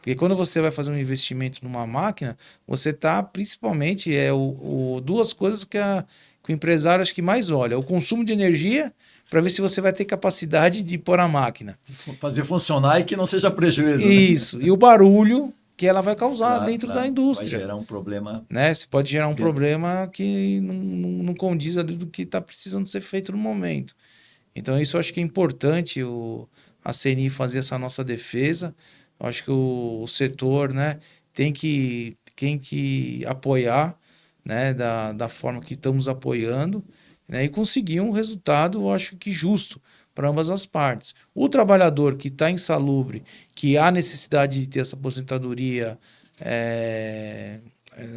Porque quando você vai fazer um investimento numa máquina, você está principalmente, duas coisas que o empresário acho que mais olha: o consumo de energia, para ver se você vai ter capacidade de pôr a máquina. Fazer funcionar e que não seja prejuízo, né? Isso, e o barulho que ela vai causar Claro, dentro da claro. Vai indústria. gerar um problema. Né? Você pode gerar um problema que não condiz ali do que está precisando ser feito no momento. Então, isso eu acho que é importante a CNI fazer essa nossa defesa. Eu acho que o setor, né, tem que apoiar, né, da forma que estamos apoiando, né, e conseguir um resultado, eu acho que justo para ambas as partes. O trabalhador que está insalubre, que há necessidade de ter essa aposentadoria, é,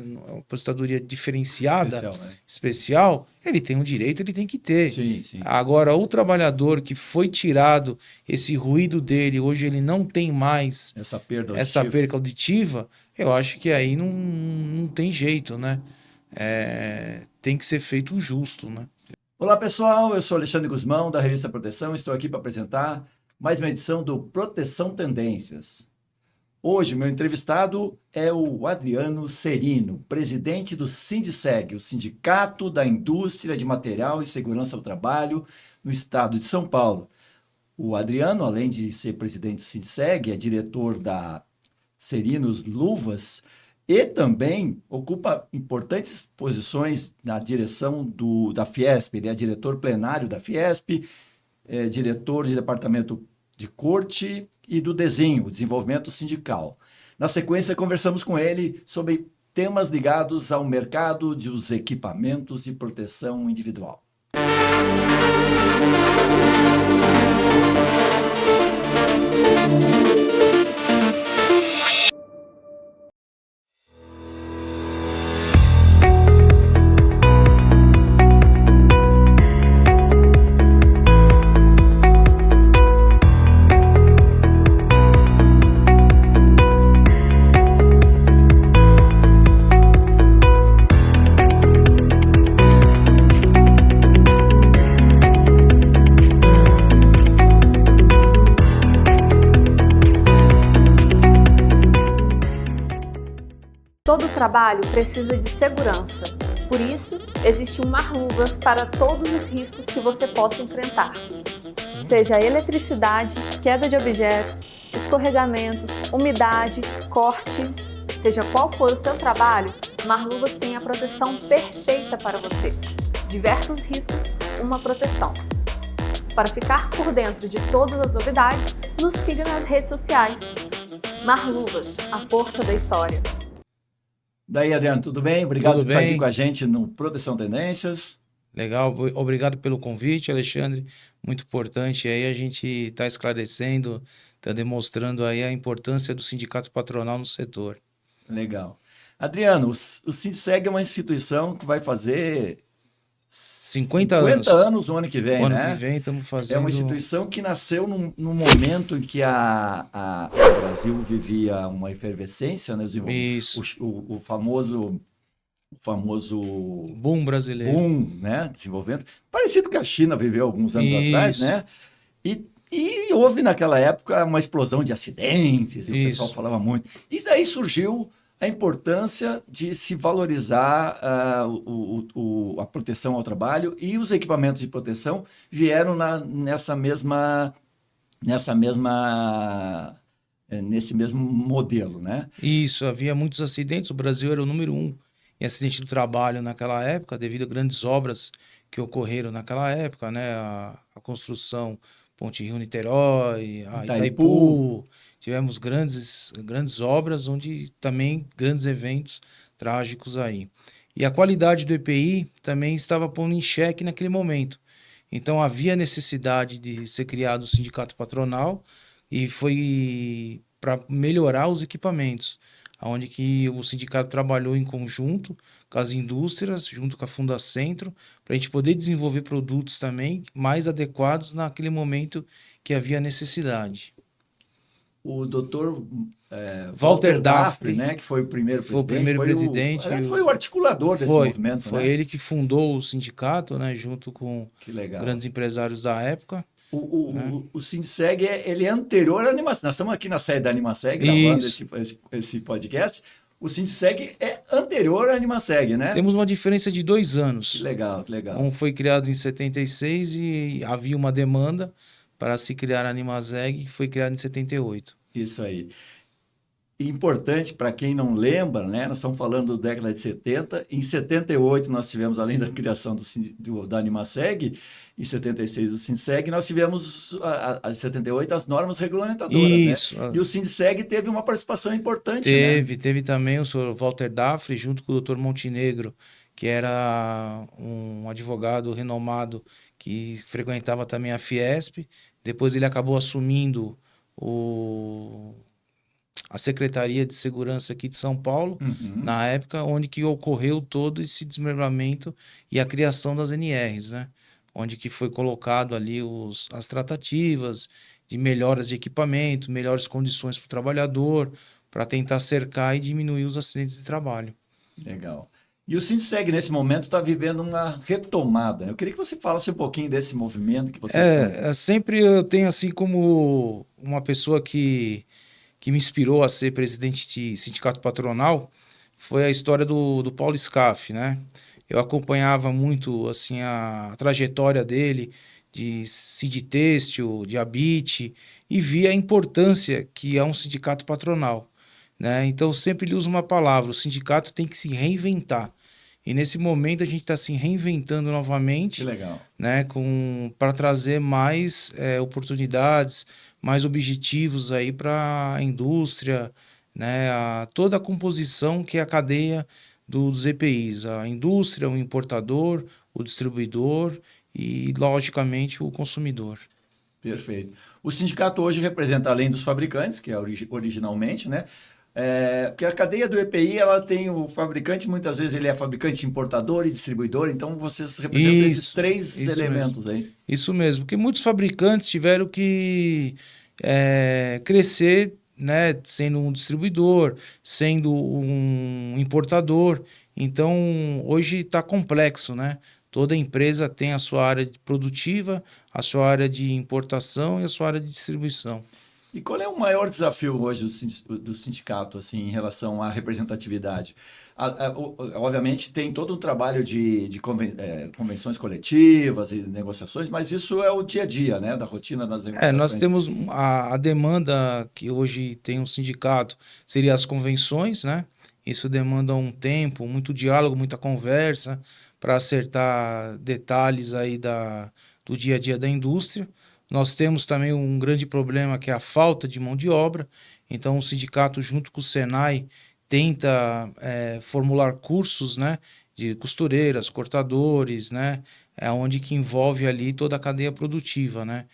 uma aposentadoria diferenciada, Especial, né? especial, ele tem um direito, ele tem que ter. Sim, sim. Agora, o trabalhador que foi tirado esse ruído dele, hoje ele não tem mais Essa perda essa auditiva. perca auditiva, eu acho que aí não tem jeito, né? Tem que ser feito o justo, né? Olá, pessoal. Eu sou Alexandre Guzmão, da revista Proteção. Estou aqui para apresentar mais uma edição do Proteção Tendências. Hoje, meu entrevistado é o Adriano Serino, presidente do Sindiceg, o Sindicato da Indústria de Material e Segurança ao Trabalho no estado de São Paulo. O Adriano, além de ser presidente do Sindiceg, é diretor da Serinos Luvas e também ocupa importantes posições na direção da Fiesp. Ele é diretor plenário da Fiesp, diretor de departamento de corte e do desenho, desenvolvimento sindical. Na sequência, conversamos com ele sobre temas ligados ao mercado dos equipamentos de proteção individual. Todo trabalho precisa de segurança. Por isso, existe um Marluvas para todos os riscos que você possa enfrentar. Seja eletricidade, queda de objetos, escorregamentos, umidade, corte, seja qual for o seu trabalho, Marluvas tem a proteção perfeita para você. Diversos riscos, uma proteção. Para ficar por dentro de todas as novidades, nos siga nas redes sociais. Marluvas, a força da história. Daí, Adriano, tudo bem? Obrigado Tudo por estar aqui bem. com a gente no Proteção Tendências. Legal, obrigado pelo convite, Alexandre. Muito importante aí a gente está esclarecendo, está demonstrando aí a importância do sindicato patronal no setor. Legal. Adriano, o Sindiceg é uma instituição que vai fazer 50 anos. anos no ano que vem, O ano né? que vem estamos fazendo... É uma instituição que nasceu num momento em que o Brasil vivia uma efervescência, né? Isso. O famoso Boom brasileiro. boom, né? Desenvolvimento, parecido com a China viveu alguns anos Isso. atrás, né? E houve naquela época uma explosão de acidentes, e o pessoal Isso. falava muito. E daí surgiu a importância de se valorizar a proteção ao trabalho, e os equipamentos de proteção vieram nesse mesmo modelo, né? Isso, havia muitos acidentes. O Brasil era o número 1 em acidente do trabalho naquela época, devido a grandes obras que ocorreram naquela época, né? A construção Ponte Rio-Niterói, a Itaipu. Tivemos grandes obras, onde também grandes eventos trágicos aí. E a qualidade do EPI também estava pondo em xeque naquele momento. Então havia necessidade de ser criado o sindicato patronal, e foi para melhorar os equipamentos, onde que o sindicato trabalhou em conjunto com as indústrias, junto com a Fundacentro, para a gente poder desenvolver produtos também mais adequados naquele momento que havia necessidade. O doutor Walter Daffre, né, que foi o primeiro presidente. Foi o primeiro presidente. Foi o articulador desse movimento. Foi né? ele que fundou o sindicato, né, junto com grandes empresários da época. né? O Sindseg, ele é anterior à Animaseg. Nós estamos aqui na sede da Animaseg, gravando Isso. esse podcast. O Sindseg é anterior à Animaseg, né? Temos uma diferença de 2 Que anos. legal, que legal. Um foi criado em 76 e havia uma demanda para se criar a Animaseg, que foi criada em 78. Isso aí. Importante para quem não lembra, né? Nós estamos falando da década de 70. Em 78, nós tivemos, além da criação da Animaseg, em 76 o Sindseg, nós tivemos, em 78, as normas regulamentadoras, né? Isso. E o Sindseg teve uma participação importante, né? Teve também o senhor Walter Daffre, junto com o Dr. Montenegro, que era um advogado renomado que frequentava também a Fiesp. Depois ele acabou assumindo a Secretaria de Segurança aqui de São Paulo, Uhum. na época onde que ocorreu todo esse desmembramento e a criação das NRs, né? Onde que foi colocado ali as tratativas de melhoras de equipamento, melhores condições para o trabalhador, para tentar cercar e diminuir os acidentes de trabalho. Legal. E o Sindseg, nesse momento, está vivendo uma retomada. Eu queria que você falasse um pouquinho desse movimento que vocês estão... Sempre eu tenho assim como uma pessoa que me inspirou a ser presidente de sindicato patronal, foi a história do Paulo Scaff, né? Eu acompanhava muito assim a trajetória dele de Sinditêxtil, de Abit, e via a importância que é um sindicato patronal, né? Então, eu sempre lhe uso uma palavra: o sindicato tem que se reinventar. E nesse momento a gente está se reinventando Que novamente, legal. né, para trazer mais oportunidades, mais objetivos aí para a indústria, né, toda a composição que é a cadeia dos EPIs, a indústria, o importador, o distribuidor e, logicamente, o consumidor. Perfeito. O sindicato hoje representa, além dos fabricantes, que é originalmente, né? Porque a cadeia do EPI, ela tem o fabricante, muitas vezes ele é fabricante, importador e distribuidor, então vocês representam esses três Isso elementos mesmo. aí. Isso mesmo, porque muitos fabricantes tiveram que crescer, né, sendo um distribuidor, sendo um importador. Então, hoje está complexo, né? Toda empresa tem a sua área produtiva, a sua área de importação e a sua área de distribuição. E qual é o maior desafio hoje do sindicato, assim, em relação à representatividade? Obviamente, tem todo um trabalho de convenções coletivas e negociações, mas isso é o dia a dia, né, da rotina das Nós negociações. temos a demanda que hoje tem um sindicato, seria as convenções, né? Isso demanda um tempo, muito diálogo, muita conversa para acertar detalhes aí do dia a dia da indústria. Nós temos também um grande problema que é a falta de mão de obra. Então, o sindicato, junto com o Senai, tenta formular cursos, né, de costureiras, cortadores, né, onde que envolve ali toda a cadeia produtiva, né?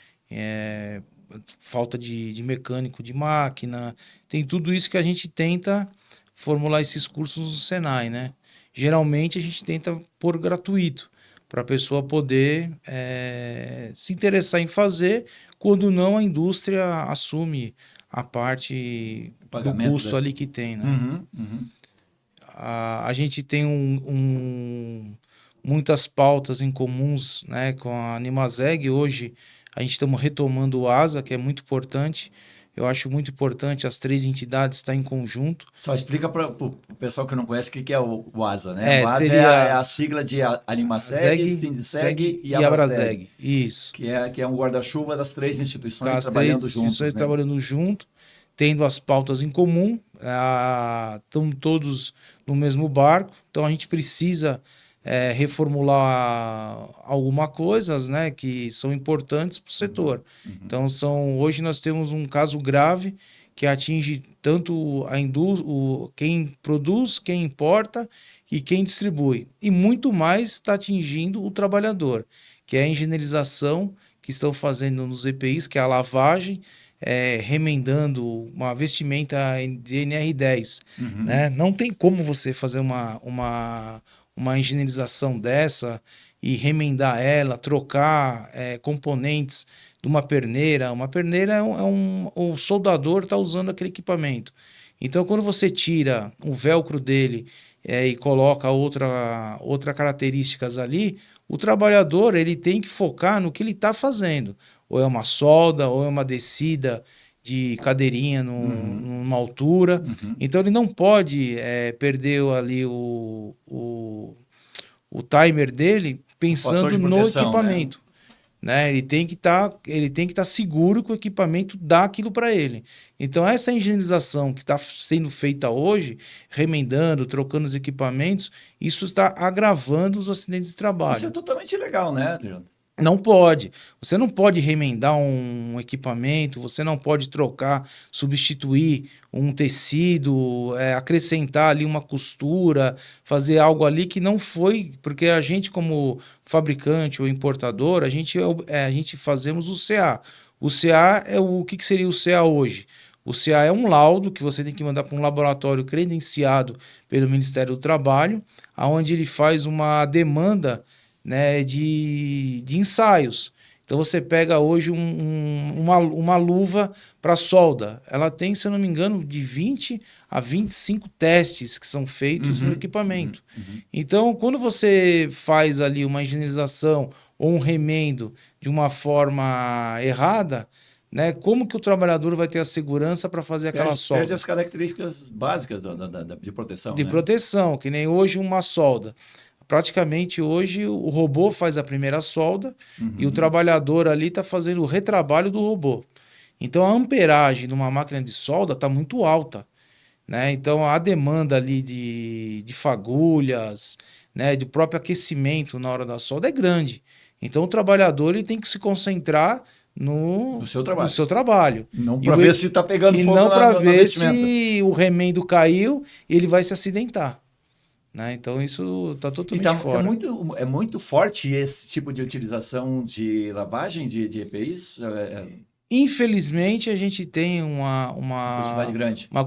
Falta de mecânico de máquina, tem tudo isso que a gente tenta formular esses cursos no Senai, né? Geralmente a gente tenta pôr gratuito, para a pessoa poder se interessar em fazer, quando não a indústria assume a parte do Pagamento custo ali que tem, né? Uhum, uhum. A gente tem muitas pautas em comuns, né, com a Animaseg. Hoje a gente estamos retomando o ASA, que é muito importante. Eu acho muito importante as 3 entidades estar em conjunto. Só explica para o pessoal que não conhece o que é o ASA, né? O ASA é Seria a sigla de Animaseg, Sindseg e e Abraseg, Abraseg. Isso. que é um guarda-chuva das 3 instituições As 3 trabalhando instituições juntos, né? trabalhando junto, tendo as pautas em comum, estão todos no mesmo barco. Então a gente precisa reformular algumas coisas, né, que são importantes para o setor. Então hoje nós temos um caso grave que atinge tanto a quem produz, quem importa e quem distribui. E muito mais está atingindo o trabalhador, que é a engenheirização que estão fazendo nos EPIs, que é a lavagem, remendando uma vestimenta de NR10. Né? Não tem como você fazer uma engenheirização dessa e remendar ela, trocar componentes de uma perneira. Uma perneira o soldador está usando aquele equipamento. Então, quando você tira o velcro dele e coloca outra características ali, o trabalhador ele tem que focar no que ele está fazendo. ou é uma solda, ou é uma descida de cadeirinha numa altura. Então ele não pode perder ali o timer dele pensando no proteção, equipamento. Né? Ele tem que estar seguro que o equipamento dá aquilo para ele. Então, essa higienização que está sendo feita hoje, remendando, trocando os equipamentos, isso está agravando os acidentes de trabalho. Isso é totalmente ilegal, né, Adriano? Não pode. Você não pode remendar um equipamento, você não pode trocar, substituir um tecido, acrescentar ali uma costura, fazer algo ali que não foi, porque a gente como fabricante ou importador, a gente fazemos o CA. O CA o que seria o CA hoje? O CA é um laudo que você tem que mandar para um laboratório credenciado pelo Ministério do Trabalho, onde ele faz uma demanda, né, de ensaios. Então você pega hoje uma luva para solda. Ela tem, se eu não me engano, de 20 a 25 testes que são feitos no equipamento. Então, quando você faz ali uma higienização ou um remendo de uma forma errada, né, como que o trabalhador vai ter a segurança para fazer aquela solda? Perde as características básicas de proteção. De né? proteção, que nem hoje uma solda. Praticamente hoje o robô faz a primeira solda e o trabalhador ali está fazendo o retrabalho do robô. Então a amperagem de uma máquina de solda está muito alta. Né? Então a demanda ali de fagulhas, né, de próprio aquecimento na hora da solda é grande. Então o trabalhador ele tem que se concentrar no seu trabalho. Não para ver se está pegando fogo não para ver vestimenta. se o remendo caiu e ele vai se acidentar. Né? Então isso está totalmente fora. É muito forte esse tipo de utilização de lavagem de EPIs? Infelizmente a gente tem uma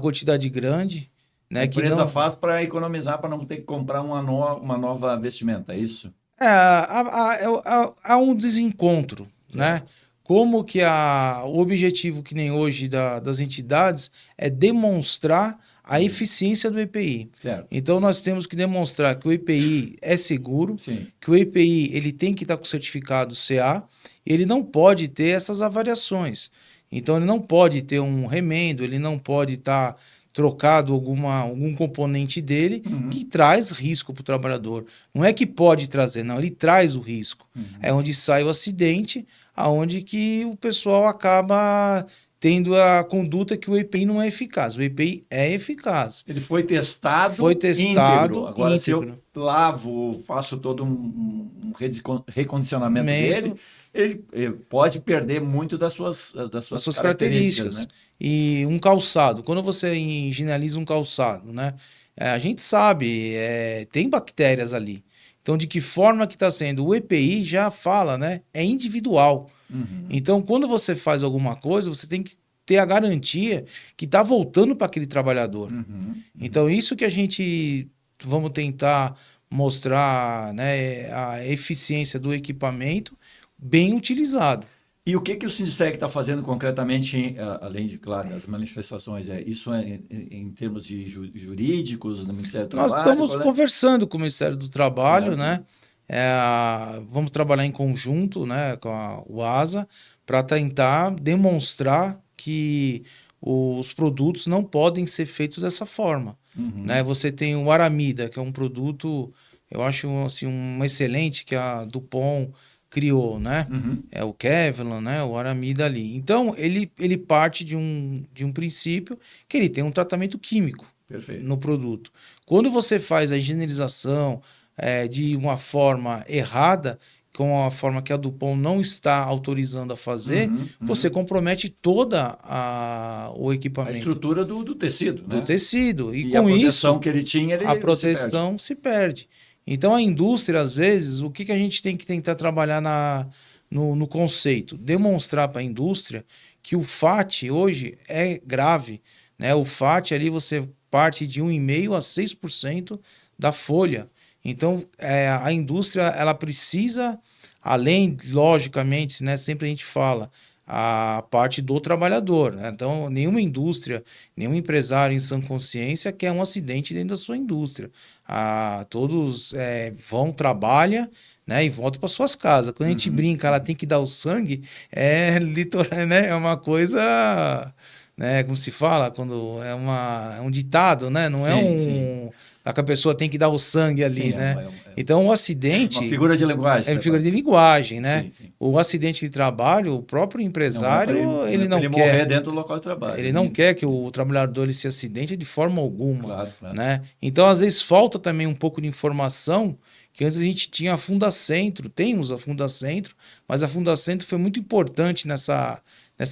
quantidade grande. Né, a empresa faz para economizar, para não ter que comprar uma nova vestimenta, é isso? Há um desencontro. Né? Como que o objetivo que nem hoje das entidades é demonstrar a eficiência do EPI. Certo. Então, nós temos que demonstrar que o EPI é seguro, Sim. que o EPI ele tem que estar com o certificado CA, ele não pode ter essas avariações. Então, ele não pode ter um remendo, ele não pode estar trocado algum componente dele que traz risco para o trabalhador. Não é que pode trazer, não, ele traz o risco. É onde sai o acidente, aonde que o pessoal acaba tendo a conduta que o EPI não é eficaz. O EPI é eficaz. Ele foi testado íntegro. Agora, íntegro. se eu lavo, faço todo um recondicionamento dele, ele pode perder muito das suas características. Né? E um calçado, quando você higieniza um calçado, né? A gente sabe, tem bactérias ali. Então, de que forma que está sendo? O EPI já fala, né? É individual. Então, quando você faz alguma coisa, você tem que ter a garantia que está voltando para aquele trabalhador. Então, isso que a gente vamos tentar mostrar, né, a eficiência do equipamento bem utilizado. E o que o Sindiceg está fazendo concretamente, além de, claro, das manifestações? Isso em termos de jurídicos, no Ministério do Trabalho? Nós estamos conversando com o Ministério do Trabalho, né? Vamos trabalhar em conjunto, né, com a UASA para tentar demonstrar que os produtos não podem ser feitos dessa forma. Né? Você tem o Aramida, que é um produto, eu acho assim, um excelente que a Dupont criou, né? É o Kevlar, né? O Aramida ali. Então, ele parte de um princípio que ele tem um tratamento químico. Perfeito. No produto. Quando você faz a higienização de uma forma errada, com a forma que a Dupont não está autorizando a fazer, você compromete toda o equipamento. A estrutura do tecido. Do tecido. E com a proteção isso, que ele tinha, a proteção se perde. Então, a indústria, às vezes, o que a gente tem que tentar trabalhar no conceito? Demonstrar para a indústria que o FAT hoje é grave. Né? O FAT ali você parte de 1,5% a 6% da folha. Então, a indústria ela precisa, além, logicamente, né, sempre a gente fala, a parte do trabalhador, né? Então, nenhuma indústria, nenhum empresário em sã consciência quer um acidente dentro da sua indústria. Todos vão, trabalham, né, e voltam para suas casas. Quando a gente brinca, ela tem que dar o sangue, literal, né? É uma coisa, né? Como se fala, quando é um ditado, né? Não é Sim. que a pessoa tem que dar o sangue ali, Sim, né? Então, o uma acidente figura de linguagem. é figura de linguagem, né? Sim. O acidente de trabalho, o próprio Não é para empresário, ele, ele não ele quer. morrer dentro do local de trabalho. Ele não quer que o trabalhador ele se acidente de forma alguma, Claro. né? Então, às vezes, falta também um pouco de informação, que antes a gente tinha a Fundacentro, temos a Fundacentro, mas a Fundacentro foi muito importante nessa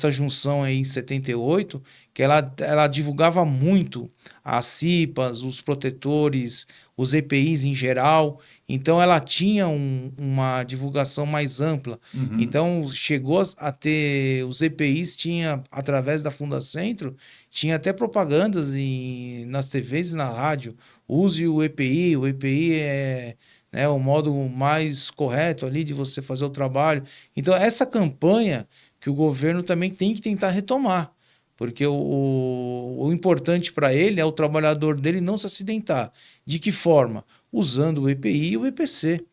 junção aí em 78, que ela divulgava muito as CIPAs, os protetores, os EPIs em geral. Então, ela tinha uma divulgação mais ampla. Então, chegou a ter... Os EPIs tinha, através da Fundacentro, tinha até propagandas nas TVs e na rádio. Use o EPI é, né, o modo mais correto ali de você fazer o trabalho. Então, essa campanha que o governo também tem que tentar retomar. Porque o importante para ele é o trabalhador dele não se acidentar. De que forma? Usando o EPI e o EPC.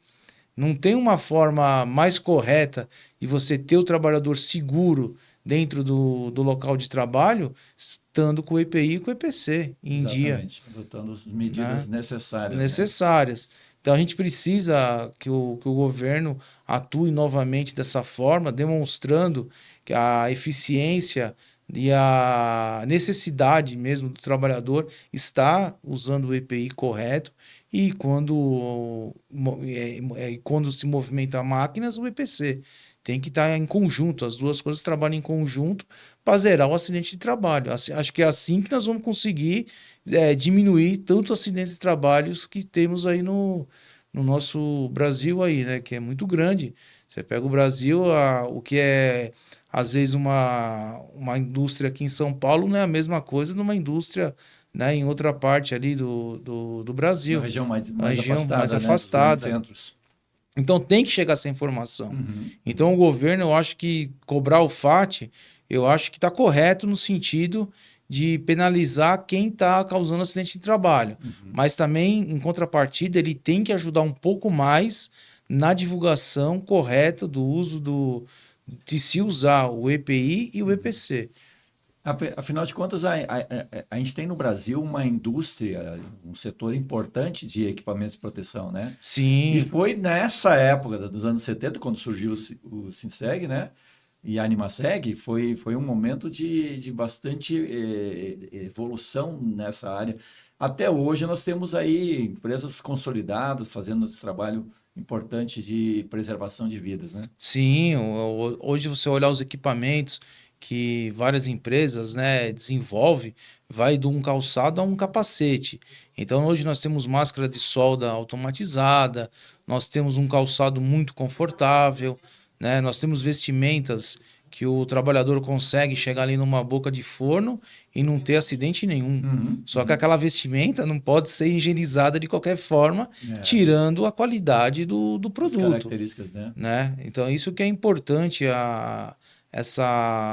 Não tem uma forma mais correta de você ter o trabalhador seguro dentro do local de trabalho, estando com o EPI e com o EPC em dia. Exatamente, adotando as medidas necessárias. Necessárias. Então a gente precisa que o governo atue novamente dessa forma, demonstrando que a eficiência e a necessidade mesmo do trabalhador está usando o EPI correto e quando se movimenta máquinas, o EPC. Tem que estar em conjunto, as duas coisas trabalham em conjunto para zerar o acidente de trabalho. Acho que é assim que nós vamos conseguir diminuir tanto acidentes de trabalho que temos aí no nosso Brasil aí, né? Que é muito grande. Você pega o Brasil, o que é às vezes uma indústria aqui em São Paulo não é a mesma coisa de uma indústria, né, em outra parte ali do Brasil. Uma região mais mais afastada, afastada. Né, dos centros. Então tem que chegar essa informação. Então o governo, eu acho que cobrar o FAT, eu acho que está correto no sentido de penalizar quem está causando acidente de trabalho. Mas também, em contrapartida, ele tem que ajudar um pouco mais na divulgação correta do uso de se usar o EPI e o EPC. Afinal de contas, a gente tem no Brasil uma indústria, um setor importante de equipamentos de proteção, né? Sim. E foi nessa época dos anos 70, quando surgiu o Sinseg, né? E a Animaseg, foi um momento de bastante evolução nessa área. Até hoje nós temos aí empresas consolidadas fazendo esse trabalho importante de preservação de vidas, né? Sim, hoje você olhar os equipamentos que várias empresas, né, desenvolvem, vai de um calçado a um capacete. Então hoje nós temos máscara de solda automatizada, nós temos um calçado muito confortável, né, nós temos vestimentas que o trabalhador consegue chegar ali numa boca de forno e não ter acidente nenhum. Só que aquela vestimenta não pode ser higienizada de qualquer forma, tirando a qualidade do produto. As características, né? Então isso que é importante, essa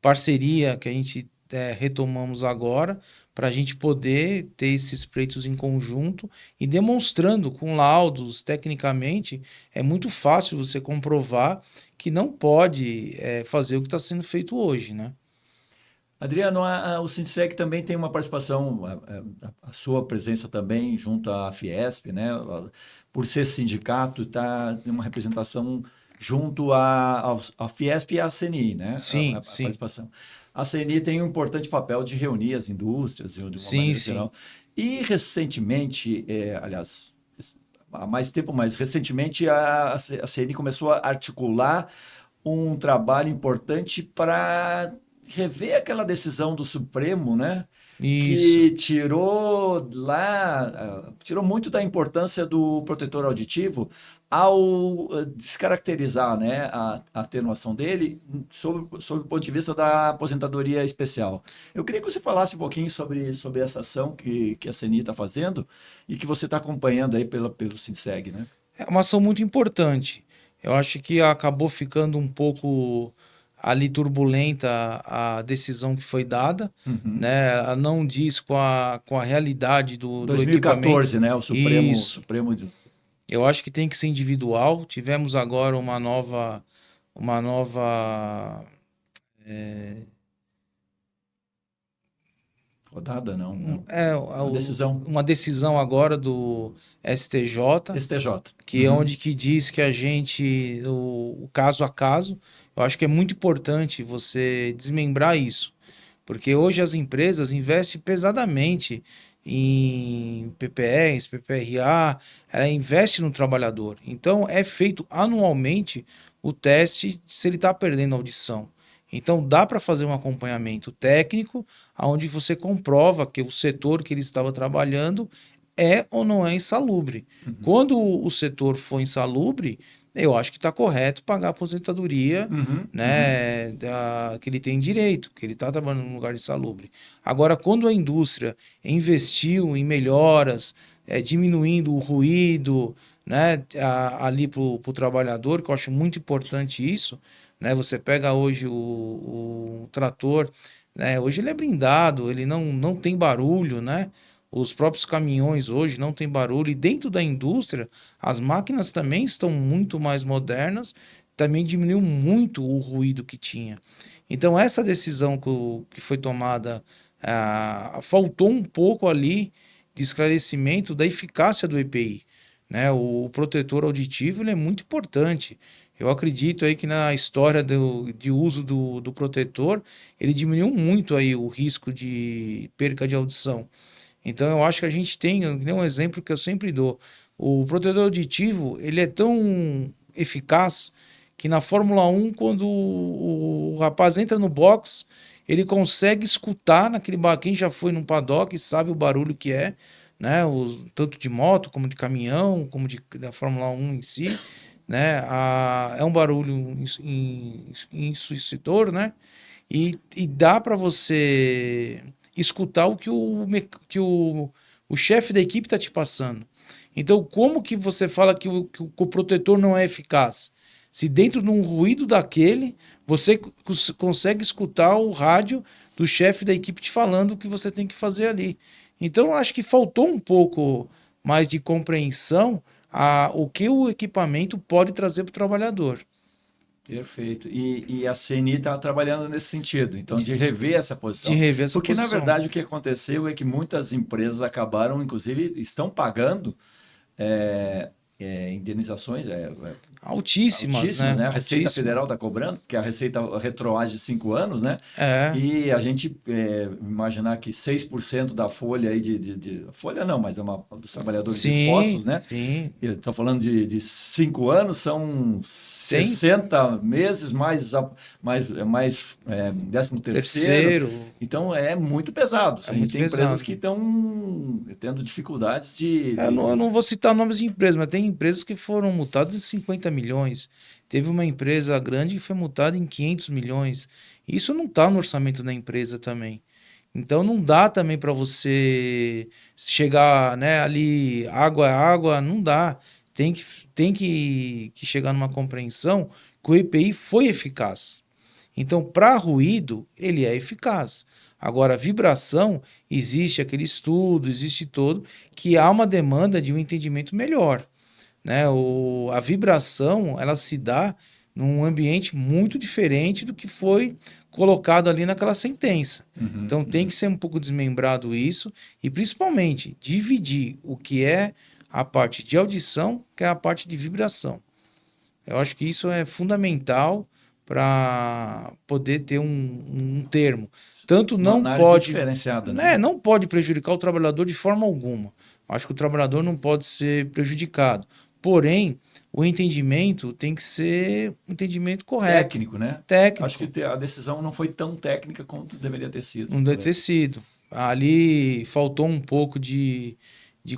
parceria que a gente retomamos agora, para a gente poder ter esses pleitos em conjunto e demonstrando com laudos, tecnicamente, é muito fácil você comprovar que não pode fazer o que está sendo feito hoje, né? Adriano, o Sinseg também tem uma participação, a sua presença também junto à Fiesp, né? Por ser sindicato, tem uma representação junto à Fiesp e à CNI, né? Sim, a sim. participação. A CNI tem um importante papel de reunir as indústrias de uma maneira geral. E recentemente, aliás, há mais tempo, mas recentemente a CNI começou a articular um trabalho importante para rever aquela decisão do Supremo, né? Isso. Que tirou muito da importância do protetor auditivo ao descaracterizar, né, a atenuação dele sob o ponto de vista da aposentadoria especial. Eu queria que você falasse um pouquinho sobre essa ação que a CNI está fazendo e que você está acompanhando aí pelo Sinseg, né? É uma ação muito importante. Eu acho que acabou ficando um pouco ali turbulenta a decisão que foi dada, Uhum. né? Ela não diz com a realidade do equipamento. 2014, né? O Isso. Supremo Eu acho que tem que ser individual. Tivemos agora uma nova, rodada, não, não. Uma o- decisão uma decisão agora do STJ, STJ. que é onde que diz que a gente, o caso a caso, eu acho que é muito importante você desmembrar isso, porque hoje as empresas investem pesadamente em PPRs, PPRA, ela investe no trabalhador. Então é feito anualmente o teste se ele está perdendo audição. Então dá para fazer um acompanhamento técnico, onde você comprova que o setor que ele estava trabalhando é ou não é insalubre. Uhum. Quando o setor for insalubre, eu acho que está correto pagar a aposentadoria, Uhum. né, que ele tem direito, que ele está trabalhando num lugar insalubre. Agora, quando a indústria investiu em melhoras, diminuindo o ruído, né, ali para o trabalhador, que eu acho muito importante isso, né, você pega hoje o trator, né, hoje ele é blindado, ele não tem barulho, né? Os próprios caminhões hoje não tem barulho, e dentro da indústria, as máquinas também estão muito mais modernas, também diminuiu muito o ruído que tinha. Então, essa decisão que foi tomada, faltou um pouco ali de esclarecimento da eficácia do EPI. Né? O protetor auditivo ele é muito importante. Eu acredito aí que na história de uso do protetor, ele diminuiu muito aí o risco de perca de audição. Então eu acho que a gente tem um exemplo que eu sempre dou. O protetor auditivo, ele é tão eficaz que na Fórmula 1, quando o rapaz entra no box, ele consegue escutar naquele quem já foi num paddock sabe o barulho que é, né? Tanto de moto, como de caminhão, como da Fórmula 1 em si, né? É um barulho ensurdecedor, né? E dá para você escutar o que o chefe da equipe está te passando. Então, como que você fala que o protetor não é eficaz? Se dentro de um ruído daquele, você consegue escutar o rádio do chefe da equipe te falando o que você tem que fazer ali. Então, eu acho que faltou um pouco mais de compreensão o que o equipamento pode trazer para o trabalhador. Perfeito. E a CNI está trabalhando nesse sentido, então, de rever essa De posição. rever essa Porque, na posição. verdade, o que aconteceu é que muitas empresas acabaram, inclusive, estão pagando indenizações Altíssimas, altíssimas, né? né? A Receita Altíssimo. Federal está cobrando, porque a Receita retroage de 5 anos, né? É. E a gente imaginar que 6% da folha aí folha não, mas é dos trabalhadores dispostos, né? Sim. Eu estou falando de 5 anos, são 60 meses mais 13º. Terceiro. Então é muito pesado. É A gente muito tem empresas pesado. que estão tendo dificuldades de... Eu não vou citar nomes de empresas, mas tem empresas que foram multadas em 50 milhões. Teve uma empresa grande que foi multada em 500 milhões. Isso não está no orçamento da empresa também. Então não dá também para você chegar, né, ali, água é água, não dá. Tem que chegar numa compreensão que o EPI foi eficaz. Então, para ruído, ele é eficaz. Agora, vibração, existe aquele estudo, existe todo, que há uma demanda de um entendimento melhor. Né? A vibração, ela se dá num ambiente muito diferente do que foi colocado ali naquela sentença. Então, tem que ser um pouco desmembrado isso e, principalmente, dividir o que é a parte de audição, que é a parte de vibração. Eu acho que isso é fundamental para poder ter um termo. Tanto Uma não análise pode, diferenciada, né, né? não pode prejudicar o trabalhador de forma alguma. Acho que o trabalhador não pode ser prejudicado. Porém, o entendimento tem que ser um entendimento correto. Técnico, né? Técnico. Acho que a decisão não foi tão técnica quanto deveria ter sido. Não deve ter sido. Ali faltou um pouco de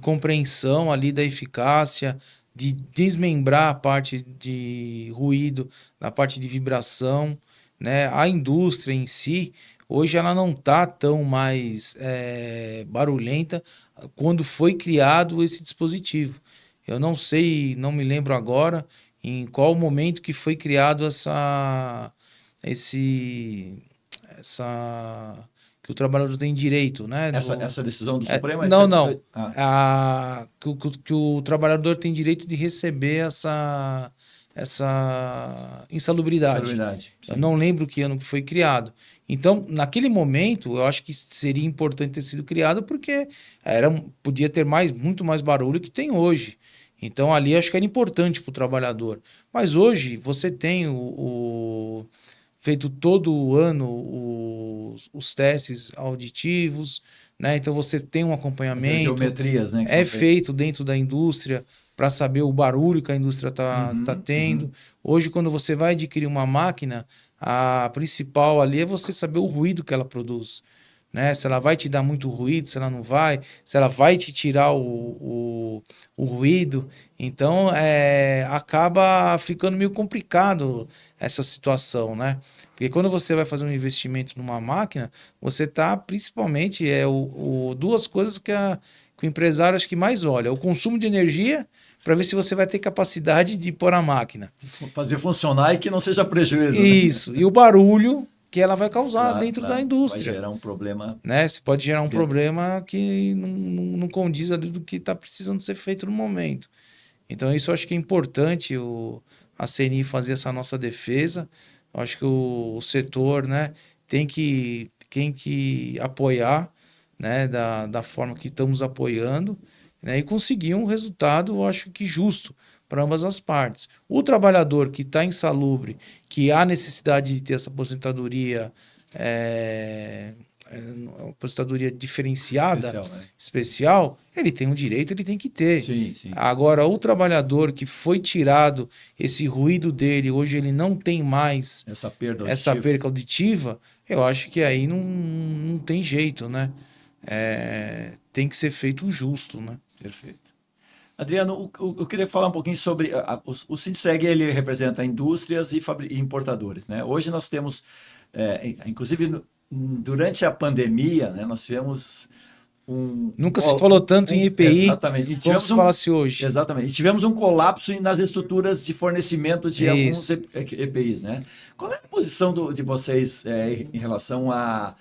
compreensão ali da eficácia, de desmembrar a parte de ruído, da parte de vibração, né? A indústria em si, hoje ela não está tão mais barulhenta quando foi criado esse dispositivo. Eu não sei, não me lembro agora em qual momento que foi criado que o trabalhador tem direito, né? Essa decisão do Supremo? Não. Que o trabalhador tem direito de receber essa insalubridade. Eu não lembro que ano que foi criado. Então, naquele momento, eu acho que seria importante ter sido criado porque podia ter muito mais barulho que tem hoje. Então, ali acho que era importante para o trabalhador. Mas hoje, você tem feito todo ano os testes auditivos, né? Então, você tem um acompanhamento. As geometrias, né? É feito dentro da indústria para saber o barulho que a indústria tá tendo. Hoje, quando você vai adquirir uma máquina, a principal ali é você saber o ruído que ela produz, né? Se ela vai te dar muito ruído, se ela não vai, se ela vai te tirar o ruído. Então, acaba ficando meio complicado essa situação, né? Porque quando você vai fazer um investimento numa máquina, você tá principalmente duas coisas que o empresário acho que mais olha: o consumo de energia, para ver se você vai ter capacidade de pôr a máquina. Fazer funcionar e que não seja prejuízo. Isso. Né? E o barulho que ela vai causar dentro da indústria. Vai gerar um problema. Né? Você pode gerar um problema que não condiz ali do que está precisando ser feito no momento. Então, isso eu acho que é importante a CNI fazer essa nossa defesa. Eu acho que o setor, né, tem que apoiar, né, da forma que estamos apoiando, né, e conseguir um resultado, eu acho que justo para ambas as partes. O trabalhador que está insalubre, que há necessidade de ter essa aposentadoria, aposentadoria diferenciada, especial, ele tem um direito, ele tem que ter. Sim. Agora, o trabalhador que foi tirado esse ruído dele, hoje ele não tem mais essa perda auditiva, eu acho que aí não tem jeito, né? Tem que ser feito o justo, né? Perfeito. Adriano, eu queria falar um pouquinho sobre... O Sindseg, ele representa indústrias e importadores, né? Hoje nós temos, inclusive durante a pandemia, né, nós tivemos Nunca se falou tanto em EPI como se falasse hoje. Exatamente. E tivemos um colapso nas estruturas de fornecimento de alguns EPIs, né? Qual é a posição de vocês em relação à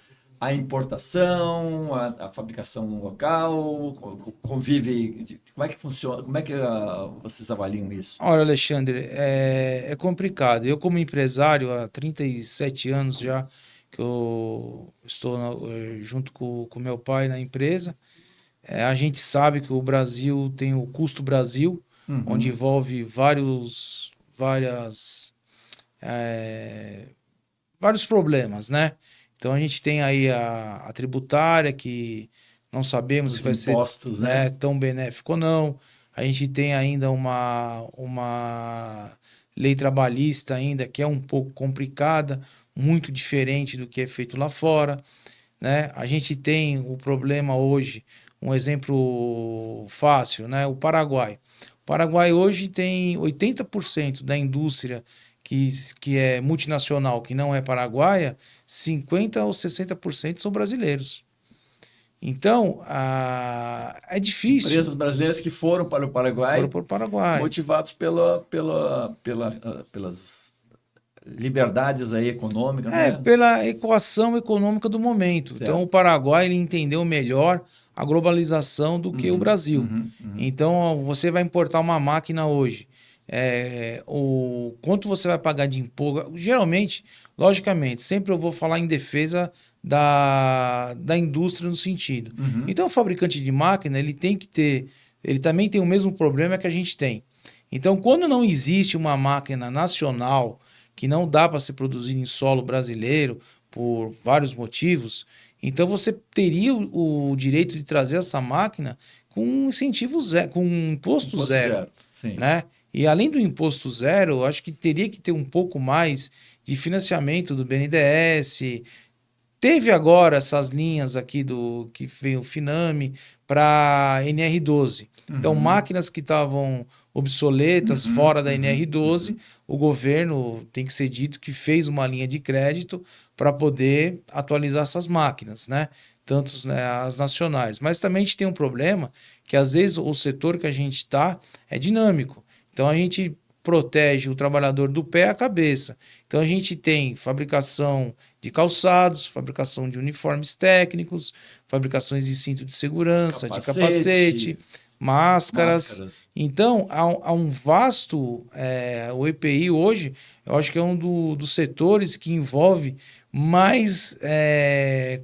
importação, à fabricação local, convive, como é que funciona, como é que vocês avaliam isso? Olha, Alexandre, é complicado. Eu, como empresário, há 37 anos já, que eu estou junto com meu pai na empresa, a gente sabe que o Brasil tem o custo Brasil, onde envolve vários problemas, né? Então, a gente tem aí a tributária, que não sabemos se vai ser tão benéfico ou não. A gente tem ainda uma lei trabalhista ainda que é um pouco complicada, muito diferente do que é feito lá fora, né? A gente tem o problema hoje, um exemplo fácil, né? O Paraguai. O Paraguai hoje tem 80% da indústria que é multinacional, que não é paraguaia, 50% ou 60% são brasileiros. Então, é difícil. Empresas brasileiras que foram para o Paraguai, motivados pelas liberdades aí econômicas. Né? Pela equação econômica do momento. Certo. Então, o Paraguai ele entendeu melhor a globalização do que o Brasil. Então, você vai importar uma máquina hoje. O quanto você vai pagar de imposto? Geralmente, logicamente, sempre eu vou falar em defesa da indústria no sentido. Então, o fabricante de máquina, ele também tem o mesmo problema que a gente tem. Então, quando não existe uma máquina nacional que não dá para ser produzida em solo brasileiro por vários motivos, então você teria o direito de trazer essa máquina com incentivo zero, com imposto zero, né? E além do imposto zero, eu acho que teria que ter um pouco mais de financiamento do BNDES. Teve agora essas linhas aqui que veio o Finame para NR12. Então, máquinas que estavam obsoletas fora da NR12, o governo, tem que ser dito, que fez uma linha de crédito para poder atualizar essas máquinas, né? Tanto as nacionais. Mas também a gente tem um problema que, às vezes, o setor que a gente está é dinâmico. Então, a gente protege o trabalhador do pé à cabeça. Então a gente tem fabricação de calçados, fabricação de uniformes técnicos, fabricações de cinto de segurança, de capacete, máscaras. Então há um vasto... o EPI hoje, eu acho que é um dos setores que envolve mais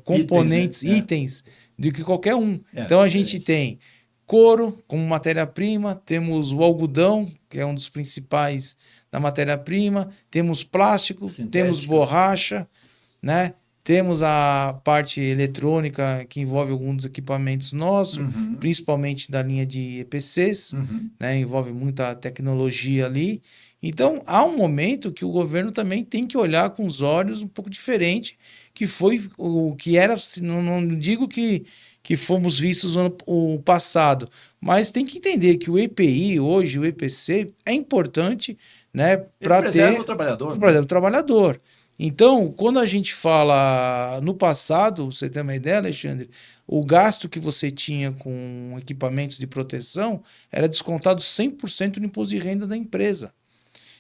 componentes, itens, do que qualquer um. Então a gente tem couro como matéria-prima, temos o algodão, que é um dos principais da matéria-prima, temos plástico, temos borracha, né? Temos a parte eletrônica, que envolve alguns dos equipamentos nossos, principalmente da linha de EPCs, né? Envolve muita tecnologia ali. Então, há um momento que o governo também tem que olhar com os olhos um pouco diferente, que foi o que era, não digo que fomos vistos no ano passado, mas tem que entender que o EPI hoje, o EPC, é importante, né, para ter o trabalhador. O trabalhador. Então, quando a gente fala no passado, você tem uma ideia, Alexandre, o gasto que você tinha com equipamentos de proteção era descontado 100% no imposto de renda da empresa.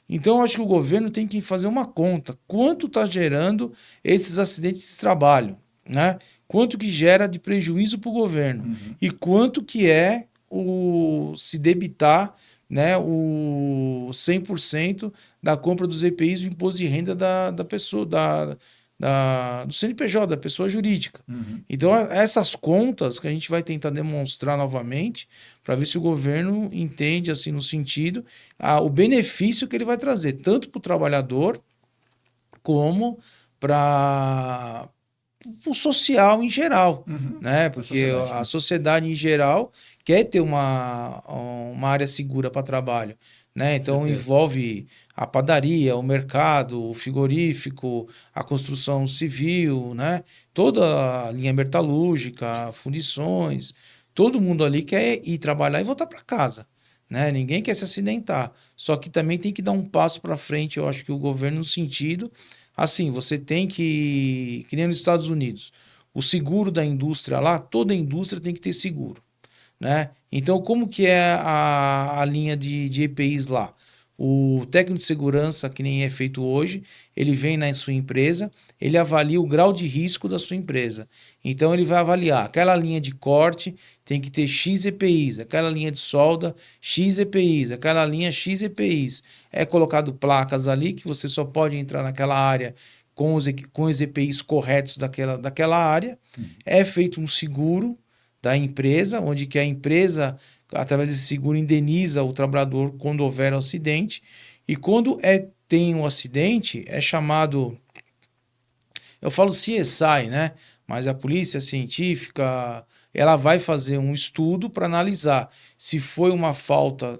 Então, eu acho que o governo tem que fazer uma conta. Quanto está gerando esses acidentes de trabalho, né? Quanto que gera de prejuízo para o governo e quanto que é se debitar, né, o 100% da compra dos EPIs do imposto de renda da pessoa, do CNPJ, da pessoa jurídica. Então, essas contas que a gente vai tentar demonstrar novamente para ver se o governo entende, assim, no sentido, o benefício que ele vai trazer, tanto para o trabalhador como para o social em geral, né? Porque a sociedade em geral quer ter uma área segura para trabalho, né? Então envolve a padaria, o mercado, o frigorífico, a construção civil, né? Toda a linha metalúrgica, fundições, todo mundo ali quer ir trabalhar e voltar para casa, né? Ninguém quer se acidentar. Só que também tem que dar um passo para frente, eu acho que o governo no sentido. Assim, você tem que nem nos Estados Unidos, o seguro da indústria lá, toda a indústria tem que ter seguro, né? Então, como que é a linha de EPIs lá? O técnico de segurança, que nem é feito hoje, ele vem na sua empresa, ele avalia o grau de risco da sua empresa. Então, ele vai avaliar aquela linha de corte, tem que ter X EPIs, aquela linha de solda, X EPIs, aquela linha X EPIs. É colocado placas ali que você só pode entrar naquela área com os EPIs corretos daquela área. É feito um seguro da empresa, onde que a empresa, através desse seguro, indeniza o trabalhador quando houver um acidente. E quando tem um acidente, é chamado... Eu falo CSI, né? Mas a polícia científica, ela vai fazer um estudo para analisar se foi uma falta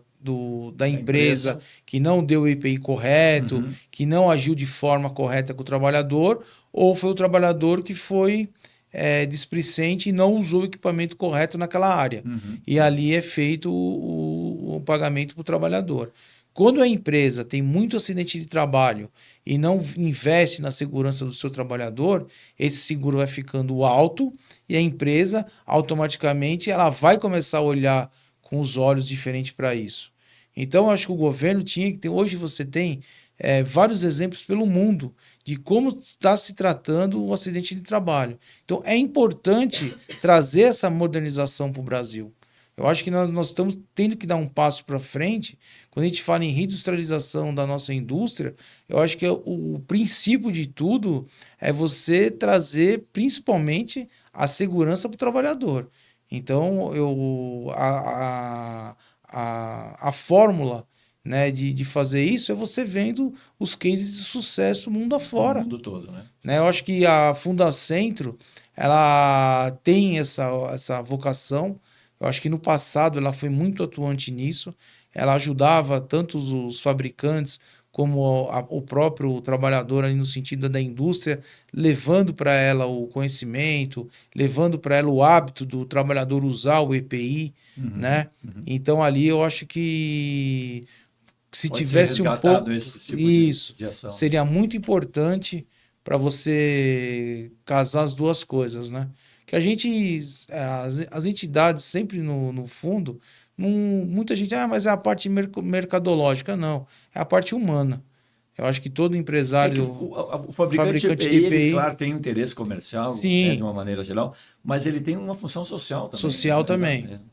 da empresa que não deu o EPI correto, que não agiu de forma correta com o trabalhador, ou foi o trabalhador que foi displicente e não usou o equipamento correto naquela área. E ali é feito o pagamento para o trabalhador. Quando a empresa tem muito acidente de trabalho e não investe na segurança do seu trabalhador, esse seguro vai ficando alto e a empresa, automaticamente, ela vai começar a olhar com os olhos diferentes para isso. Então, eu acho que o governo tinha que ter... Hoje você tem vários exemplos pelo mundo de como está se tratando o acidente de trabalho. Então, é importante trazer essa modernização para o Brasil. Eu acho que nós estamos tendo que dar um passo para frente. Quando a gente fala em reindustrialização da nossa indústria, eu acho que o princípio de tudo é você trazer, principalmente, a segurança para o trabalhador. Então, a fórmula, né, de fazer isso é você vendo os cases de sucesso mundo afora. O mundo todo, né? Eu acho que a Fundacentro, ela tem essa vocação. Eu acho que no passado ela foi muito atuante nisso. Ela ajudava tanto os fabricantes como o próprio trabalhador ali no sentido da indústria, levando para ela o conhecimento, levando para ela o hábito do trabalhador usar o EPI, né? Então ali eu acho que se Pode tivesse um pouco esse tipo isso, de ação. seria muito importante para você casar as duas coisas, né? Que a gente, as entidades sempre no fundo, muita gente, mas é a parte mercadológica. Não, é a parte humana. Eu acho que todo empresário, o fabricante de EPI, ele, claro, tem um interesse comercial, né, sim, de uma maneira geral, mas ele tem uma função social também. social né? também. Exato.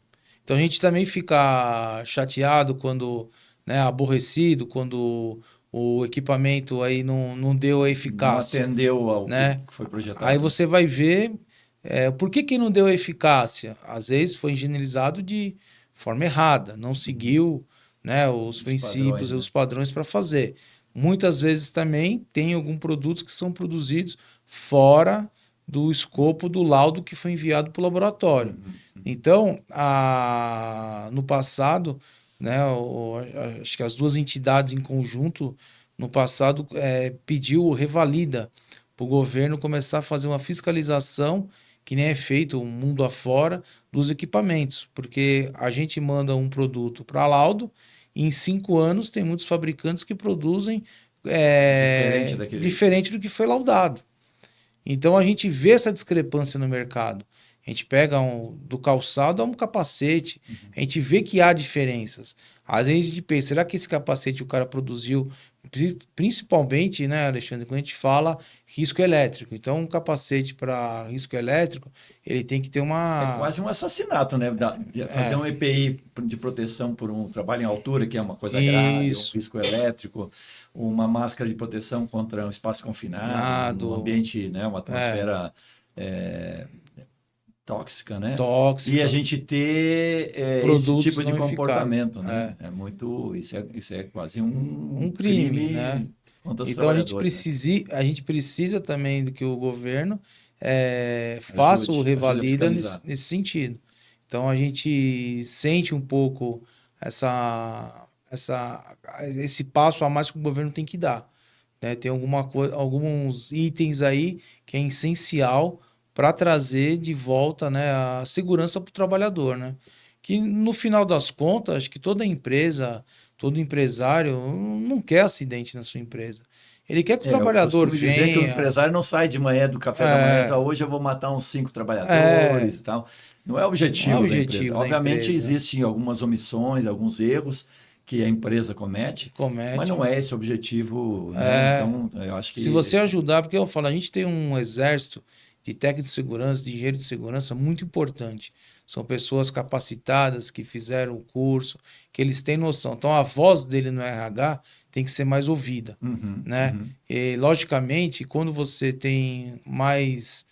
Então a gente também fica chateado quando, né, aborrecido quando o equipamento aí não deu a eficácia. Não atendeu ao né? que foi projetado. Aí você vai ver por que não deu eficácia. Às vezes foi engenelizado de forma errada, não seguiu, né, os princípios padrões, e né? os padrões para fazer. Muitas vezes também tem alguns produtos que são produzidos fora do escopo do laudo que foi enviado para o laboratório. Então, no passado, né, acho que as duas entidades em conjunto, no passado, pediu revalida para o governo começar a fazer uma fiscalização, que nem é feito mundo afora, dos equipamentos. Porque a gente manda um produto para laudo, e em 5 anos tem muitos fabricantes que produzem diferente do que foi laudado. Então a gente vê essa discrepância no mercado. A gente pega do calçado a um capacete, a gente vê que há diferenças. Às vezes a gente pensa, será que esse capacete o cara produziu, principalmente, né, Alexandre, quando a gente fala risco elétrico. Então, um capacete para risco elétrico, ele tem que ter uma... É quase um assassinato, né? Fazer um EPI de proteção por um trabalho em altura, que é uma coisa grave, um risco elétrico, uma máscara de proteção contra um espaço confinado, um ambiente, né, uma atmosfera tóxica, né? Tóxica. E a gente ter esse tipo de comportamento, né? Isso é quase um crime, né? Então a gente precisa também do que o governo faça o revalida nesse sentido. Então a gente sente um pouco esse passo a mais que o governo tem que dar. Né? Tem alguns itens aí que é essencial para trazer de volta, né, a segurança para o trabalhador, né? Que no final das contas, acho que toda empresa, todo empresário não quer acidente na sua empresa. Ele quer que o trabalhador venha... dizer que o empresário não sai de manhã do café da manhã para hoje eu vou matar uns 5 trabalhadores e tal. Não é o objetivo da empresa. Obviamente existem algumas omissões, alguns erros que a empresa comete, mas não é esse o objetivo. Né? Então, eu acho que... Se você ajudar, porque eu falo, a gente tem um exército de técnico de segurança, de engenheiro de segurança muito importante. São pessoas capacitadas que fizeram o curso, que eles têm noção. Então, a voz dele no RH tem que ser mais ouvida. Né? E, logicamente, quando você tem mais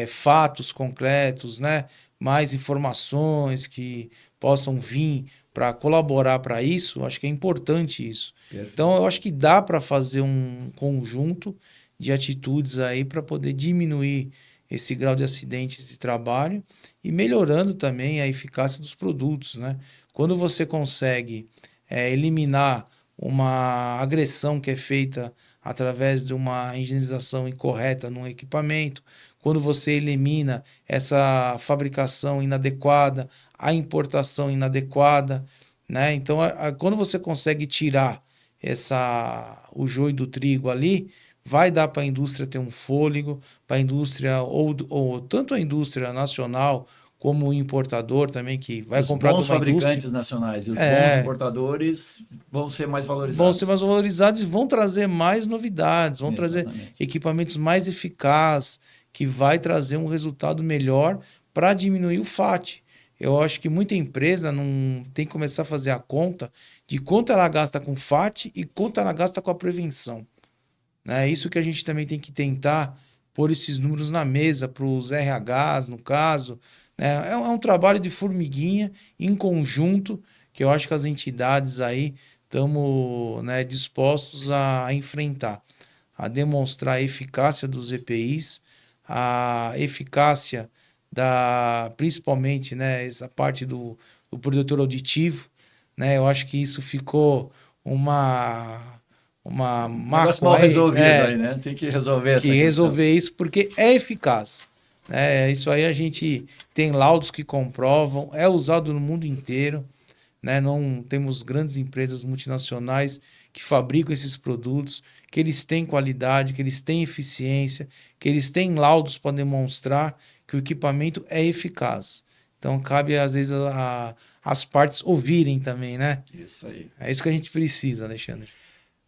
fatos concretos, né? Mais informações que possam vir para colaborar para isso, acho que é importante isso. Perfeito. Então, eu acho que dá para fazer um conjunto de atitudes aí para poder diminuir esse grau de acidentes de trabalho e melhorando também a eficácia dos produtos, né? Quando você consegue eliminar uma agressão que é feita através de uma higienização incorreta num equipamento, quando você elimina essa fabricação inadequada, a importação inadequada, né? Então, quando você consegue tirar o joio do trigo ali, vai dar para a indústria ter um fôlego, para a indústria, ou tanto a indústria nacional como o importador também, que vai comprar de uma indústria. Os bons fabricantes nacionais e os bons importadores vão ser mais valorizados. Vão ser mais valorizados e vão trazer mais novidades, vão trazer equipamentos mais eficazes, que vai trazer um resultado melhor para diminuir o FAT. Eu acho que muita empresa não tem que começar a fazer a conta de quanto ela gasta com FAT e quanto ela gasta com a prevenção. É isso que a gente também tem que tentar pôr esses números na mesa para os RHs, no caso. Né? É um trabalho de formiguinha, em conjunto, que eu acho que as entidades aí estamos, né, dispostos a enfrentar, a demonstrar a eficácia dos EPIs, a eficácia principalmente, né, essa parte do protetor auditivo. Né? Eu acho que isso ficou uma negócio mal resolvido aí, né? Tem que resolver essa questão. Resolver isso porque é eficaz. Isso aí a gente tem laudos que comprovam, é usado no mundo inteiro. Né? Não temos grandes empresas multinacionais que fabricam esses produtos, que eles têm qualidade, que eles têm eficiência, que eles têm laudos para demonstrar que o equipamento é eficaz. Então, cabe, às vezes, as partes ouvirem também, né? Isso aí. É isso que a gente precisa, Alexandre.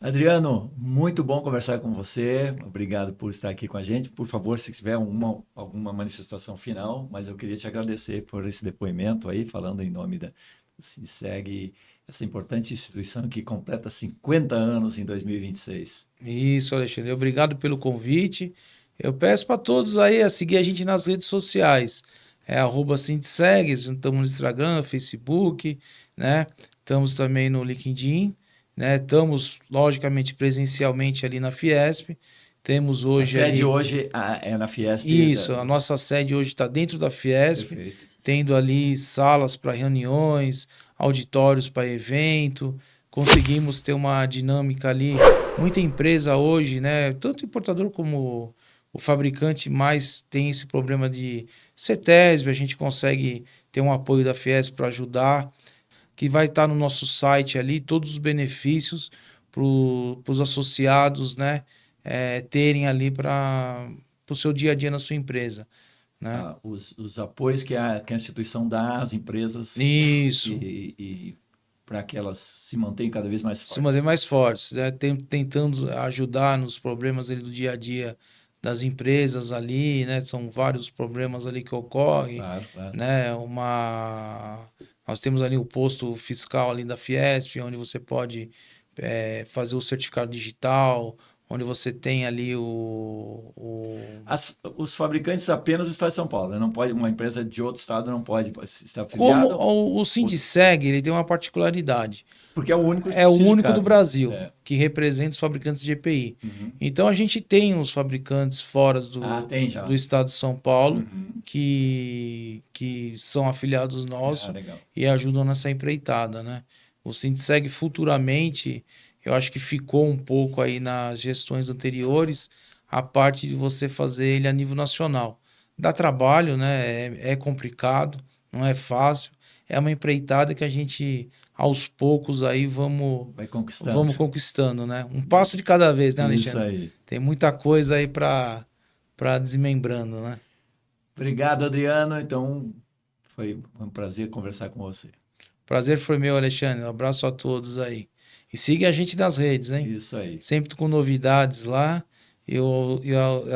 Adriano, muito bom conversar com você. Obrigado por estar aqui com a gente. Por favor, se tiver alguma manifestação final, mas eu queria te agradecer por esse depoimento aí, falando em nome da Sindiceg, essa importante instituição que completa 50 anos em 2026. Isso, Alexandre. Obrigado pelo convite. Eu peço para todos aí a seguir a gente nas redes sociais. É @Sindiceg, estamos no Instagram, Facebook, né? Estamos também no LinkedIn, né? Estamos, logicamente, presencialmente ali na Fiesp. Temos hoje A sede ali... hoje é na Fiesp. Isso, a nossa sede hoje está dentro da Fiesp, Perfeito. tendo ali salas para reuniões, auditórios para evento. Conseguimos ter uma dinâmica ali. Muita empresa hoje, né? Tanto importador como o fabricante mais tem esse problema de CETESB. A gente consegue ter um apoio da Fiesp para ajudar, que vai estar no nosso site ali, todos os benefícios para os associados, né? Terem ali para o seu dia a dia na sua empresa, né? Os apoios que a instituição dá às empresas Isso. e para que elas se mantenham cada vez mais fortes. Se manter mais fortes, né? Tentando ajudar nos problemas ali do dia a dia das empresas ali, né? São vários problemas ali que ocorrem, Claro, claro. né? Nós temos ali o posto fiscal ali da Fiesp, onde você pode fazer o certificado digital, onde você tem ali Os fabricantes apenas do estado de São Paulo, né? Não pode, uma empresa de outro estado não pode estar Como afiliada, o Sindiceg, ele tem uma particularidade. porque é o único É o único sindicato. do Brasil É. que representa os fabricantes de EPI. Uhum. Então a gente tem os fabricantes fora Tem já. do estado de São Paulo Uhum. que são afiliados nossos Legal. e ajudam nessa empreitada, né? O Sindiceg futuramente, eu acho que ficou um pouco aí nas gestões anteriores, a parte de você fazer ele a nível nacional. Dá trabalho, né? É complicado, não é fácil. É uma empreitada que a gente, aos poucos, aí vamos conquistando, né? Um passo de cada vez, né, Alexandre? Isso aí. Tem muita coisa aí para desmembrando, né? Obrigado, Adriano. Então, foi um prazer conversar com você. Prazer foi meu, Alexandre. Um abraço a todos aí. E siga a gente nas redes, hein? Isso aí. Sempre com novidades lá.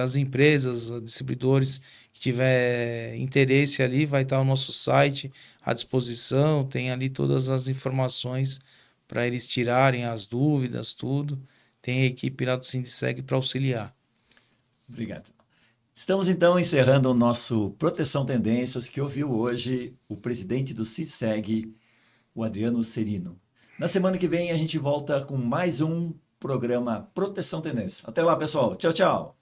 As empresas, os distribuidores que tiver interesse ali, vai estar o nosso site à disposição. Tem ali todas as informações para eles tirarem as dúvidas, tudo. Tem a equipe lá do Sindiceg para auxiliar. Obrigado. Estamos então encerrando o nosso Proteção Tendências, que ouviu hoje o presidente do Sindiceg, o Adriano Serino. Na semana que vem a gente volta com mais um programa Proteção Tendências. Até lá, pessoal. Tchau, tchau.